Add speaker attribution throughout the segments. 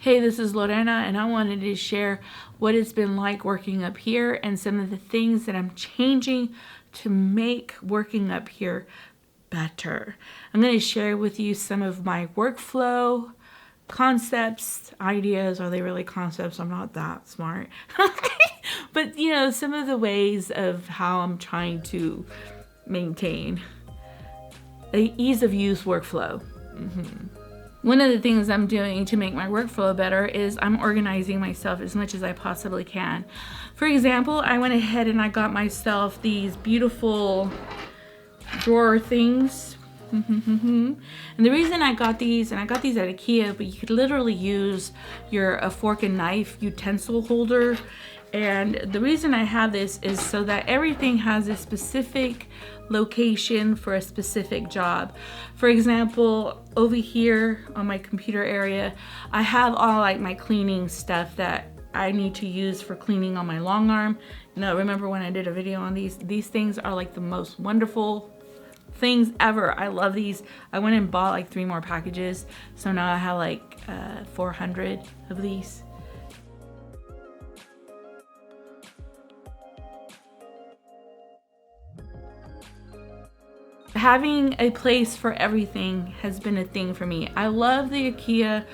Speaker 1: Hey, this is Lorena, and I wanted to share what it's been like working up here and some of the things that I'm changing to make working up here better. I'm going to share with you some of my workflow concepts, ideas. Are they really concepts? I'm not that smart. But, you know, some of the ways of how I'm trying to maintain an ease of use workflow. One of the things I'm doing to make my workflow better is I'm organizing myself as much as I possibly can. For example, I went ahead and I got myself these beautiful drawer things. And the reason I got these, and I got these at IKEA, but you could literally use a fork and knife utensil holder. And the reason I have this is so that everything has a specific location for a specific job. For example, over here on my computer area, I have all like my cleaning stuff that I need to use for cleaning on my Longarm. You know, remember when I did a video on these? These things are like the most wonderful things ever. I love these. I went and bought like 3 more packages. So now I have like 400 of these. Having a place for everything has been a thing for me. I love the IKEA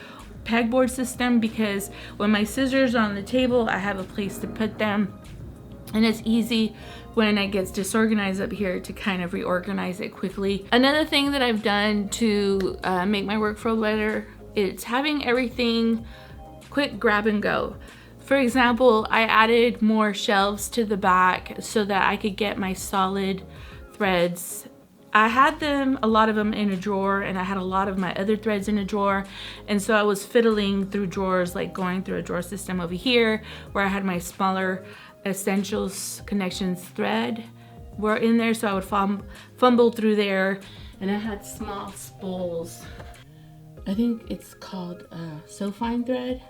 Speaker 1: pegboard system because when my scissors are on the table, I have a place to put them. And it's easy when it gets disorganized up here to kind of reorganize it quickly. Another thing that I've done to make my workflow better is having everything quick grab and go. For example, I added more shelves to the back so that I could get my solid threads. I had a lot of them in a drawer, and I had a lot of my other threads in a drawer. And so I was fiddling through drawers, like going through a drawer system over here where I had my smaller essentials connections thread were in there. So I would fumble through there, and I had small spools. I think it's called So Fine thread.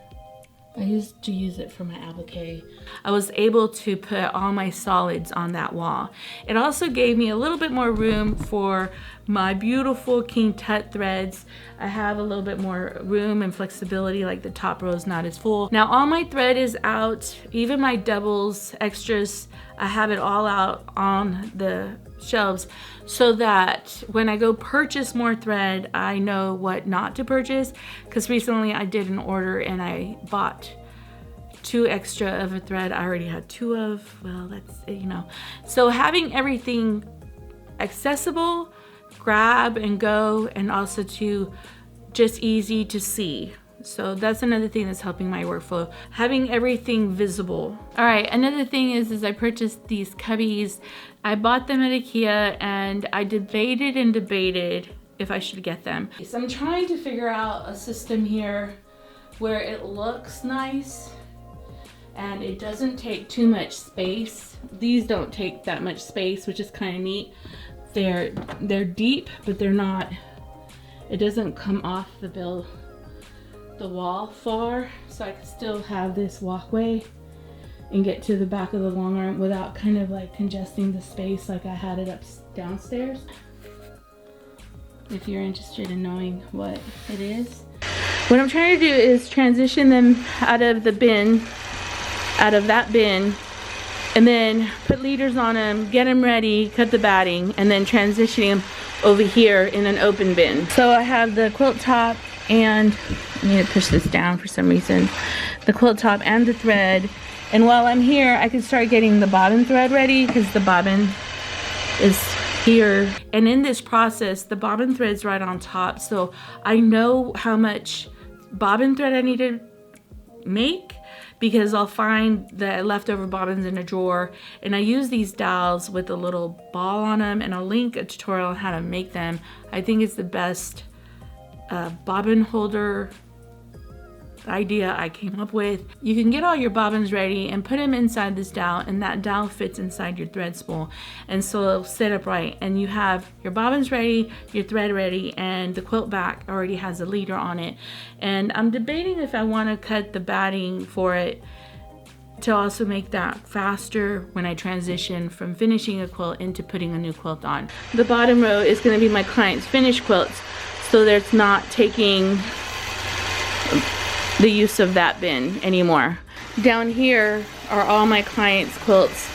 Speaker 1: I used to use it for my applique. I was able to put all my solids on that wall. It also gave me a little bit more room for my beautiful King Tut threads. I have a little bit more room and flexibility, like the top row is not as full. Now all my thread is out, even my doubles, extras, I have it all out on the shelves so that when I go purchase more thread, I know what not to purchase. Because recently I did an order and I bought 2 extra of a thread I already had 2 of. Well, that's, you know. So having everything accessible, grab and go, and also to just easy to see. So that's another thing that's helping my workflow, having everything visible. All right, another thing is I purchased these Cubbies. I bought them at IKEA and I debated and debated if I should get them. So I'm trying to figure out a system here where it looks nice and it doesn't take too much space. These don't take that much space, which is kind of neat. They're deep, but they're not, it doesn't come off the wall far, so I can still have this walkway and get to the back of the Longarm without kind of like congesting the space like I had it downstairs. If you're interested in knowing what it is. What I'm trying to do is transition them out of that bin, and then put leaders on them, get them ready, cut the batting, and then transition them over here in an open bin. So I have the quilt top and I need to push this down for some reason. The quilt top and the thread. And while I'm here, I can start getting the bobbin thread ready because the bobbin is here. And in this process, the bobbin thread's right on top. So I know how much bobbin thread I need to make because I'll find the leftover bobbins in a drawer. And I use these dowels with a little ball on them, and I'll link a tutorial on how to make them. I think it's the best bobbin holder idea I came up with. You can get all your bobbins ready and put them inside this dowel, and that dowel fits inside your thread spool, and so it'll sit upright, and you have your bobbins ready, your thread ready, and the quilt back already has a leader on it. And I'm debating if I want to cut the batting for it to also make that faster when I transition from finishing a quilt into putting a new quilt on. The bottom row is going to be my client's finished quilts, so that it's not taking the use of that bin anymore. Down here are all my clients' quilts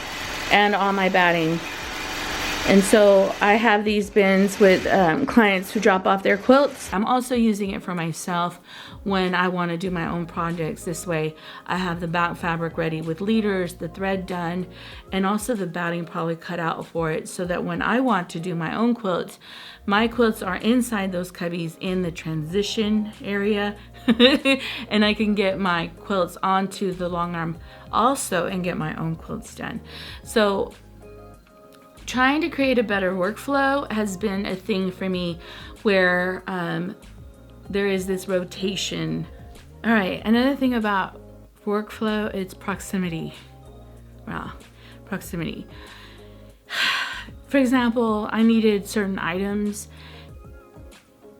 Speaker 1: and all my batting. And so I have these bins with clients who drop off their quilts. I'm also using it for myself when I want to do my own projects. This way I have the back fabric ready with leaders, the thread done, and also the batting probably cut out for it, so that when I want to do my own quilts, my quilts are inside those cubbies in the transition area and I can get my quilts onto the Longarm also and get my own quilts done. So trying to create a better workflow has been a thing for me, where there is this rotation. All right, another thing about workflow is proximity. Well, proximity. For example, I needed certain items.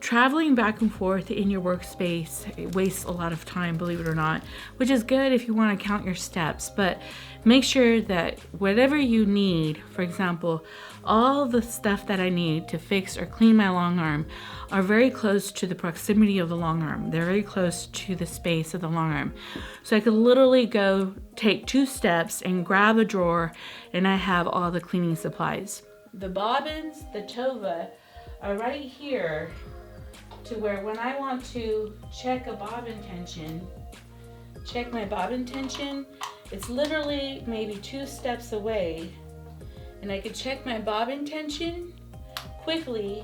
Speaker 1: Traveling back and forth in your workspace, it wastes a lot of time, believe it or not, which is good if you want to count your steps, but make sure that whatever you need, for example, all the stuff that I need to fix or clean my long arm are very close to the proximity of the long arm. They're very close to the space of the long arm. So I could literally go take 2 steps and grab a drawer and I have all the cleaning supplies. The bobbins, the tova are right here, to where when I want to check a bobbin tension, check my bobbin tension, it's literally maybe 2 steps away, and I could check my bobbin tension quickly,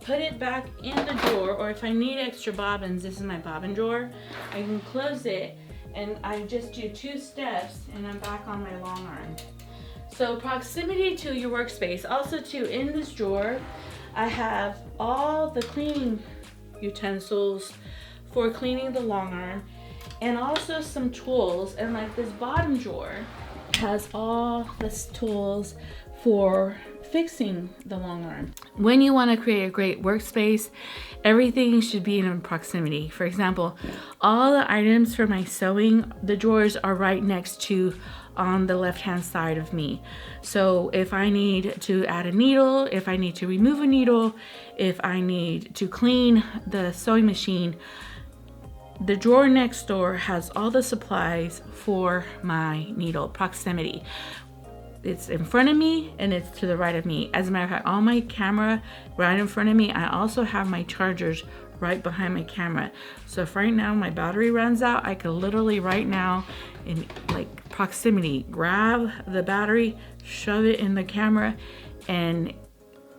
Speaker 1: put it back in the drawer, or if I need extra bobbins, this is my bobbin drawer, I can close it and I just do 2 steps and I'm back on my long arm. So proximity to your workspace. Also too, in this drawer I have all the cleaning utensils for cleaning the long arm, and also some tools, and like this bottom drawer has all the tools for fixing the long arm. When you want to create a great workspace, everything should be in proximity. For example, all the items for my sewing, the drawers are right next to on the left hand side of me. So if I need to add a needle, if I need to remove a needle, if I need to clean the sewing machine, the drawer next door has all the supplies for my needle. Proximity. It's in front of me and it's to the right of me. As a matter of fact, all my camera right in front of me. I also have my chargers right behind my camera. So if right now my battery runs out, I could literally right now, in like proximity, grab the battery, shove it in the camera, and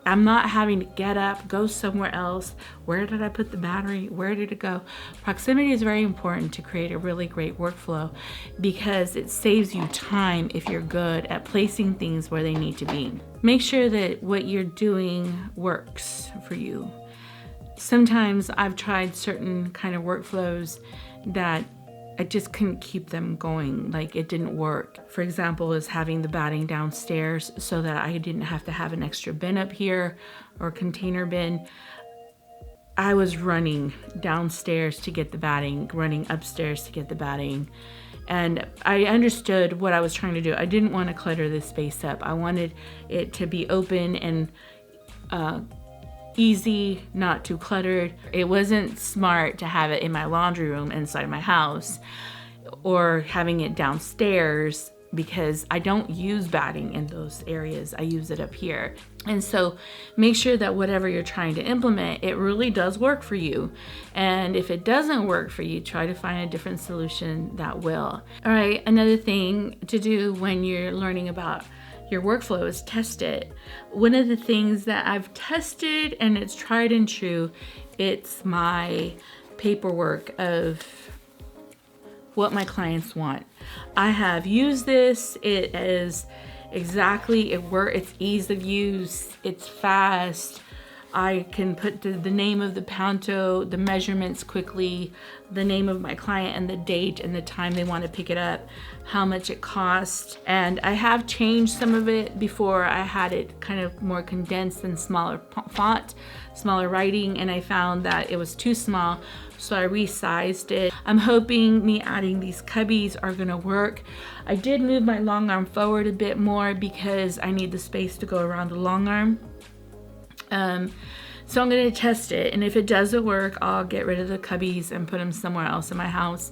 Speaker 1: I'm not having to get up, go somewhere else. Where did I put the battery? Where did it go? Proximity is very important to create a really great workflow, because it saves you time if you're good at placing things where they need to be. Make sure that what you're doing works for you. Sometimes I've tried certain kind of workflows that I just couldn't keep them going, like it didn't work. For example, is having the batting downstairs so that I didn't have to have an extra bin up here or container bin. I was running downstairs to get the batting, running upstairs to get the batting. And I understood what I was trying to do. I didn't want to clutter this space up. I wanted it to be open and easy, not too cluttered. It wasn't smart to have it in my laundry room inside my house or having it downstairs, because I don't use batting in those areas. I use it up here. And so make sure that whatever you're trying to implement, it really does work for you. And if it doesn't work for you, try to find a different solution that will. All right, another thing to do when you're learning about your workflow is test it. One of the things that I've tested and it's tried and true, it's my paperwork of what my clients want. I have used this. It is exactly, it's ease of use, it's fast. I can put the name of the panto, the measurements quickly, the name of my client and the date and the time they want to pick it up, how much it costs. And I have changed some of it before. I had it kind of more condensed and smaller font, smaller writing, and I found that it was too small, so I resized it. I'm hoping me adding these cubbies are gonna work. I did move my long arm forward a bit more because I need the space to go around the long arm. So I'm going to test it, and if it doesn't work, I'll get rid of the cubbies and put them somewhere else in my house.